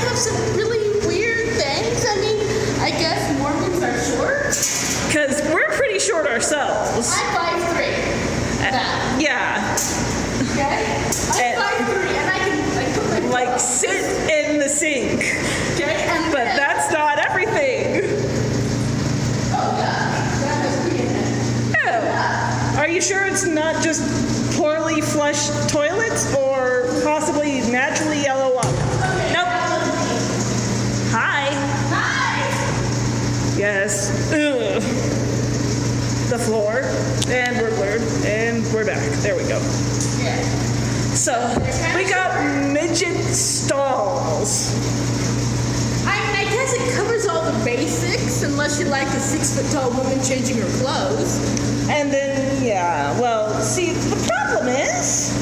have some really weird things. I mean, I guess Mormons are short. Because we're pretty short ourselves. I'm 5'3". Yeah. Okay? I'm 5'3", and I can put my Like, sit in the sink. Okay? And But that's not everything. Oh, yeah. That has pee in it. Oh. Yeah. Are you sure it's not just poorly flushed toilets or possibly naturally yellow water? Okay. Nope. Hi. Hi! Yes. Ugh. The floor. And we're blurred. And we're back. There we go. Yeah. So, we got midget stalls. I mean, I guess it covers all the basics, unless you like a 6-foot-tall woman changing her clothes. And then, yeah, well, see, the problem is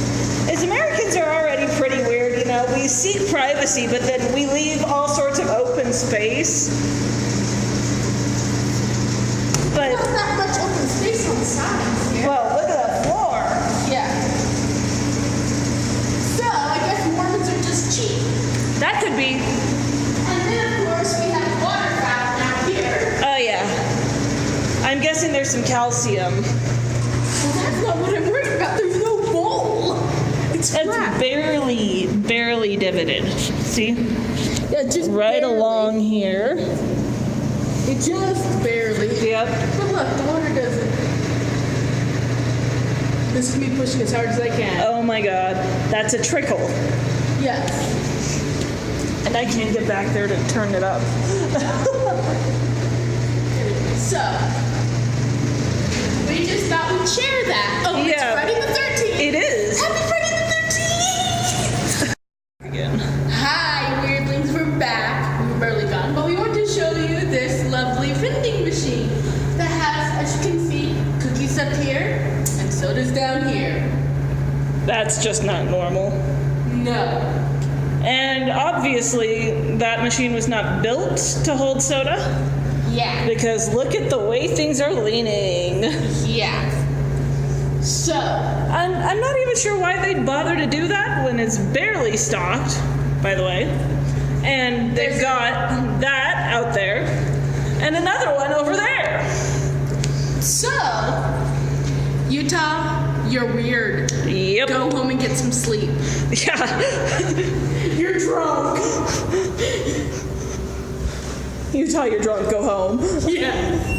Americans are already pretty weird, you know. We seek privacy, but then we leave all sorts of open space. But, Not that much open space on the sides here. well, look at that floor. Yeah. So, I guess Mormons are just cheap. That could be. And then, of course, we have a water fountain out here. Oh, yeah. I'm guessing there's some calcium. Well, that's not what I'm worried about. There's no bowl. It's It's flat. barely divoted. See? Yeah, just Right barely. along here. It just barely. Yep. But look, the water doesn't. This is me pushing as hard as I can. Oh my god. That's a trickle. Yes. And I can't get back there to turn it up. So, we just thought we'd share that. Oh, Yeah. it's Friday the 13th. It is. Happy Friday the 13th! Again. Hi, weirdlings, we're back. We were barely gone, but we want to show you this lovely vending machine that has, as you can see, cookies up here and sodas down here. That's just not normal. No. And obviously, that machine was not built to hold soda, Yeah. because look at the way things are leaning. Yeah. So, I'm not even sure why they'd bother to do that when it's barely stocked, by the way. And they've got that out there, and another one over there. so, Utah, you're weird. Yep. Go home and get some sleep. Yeah. You're drunk. Utah, you're drunk, go home. Yeah.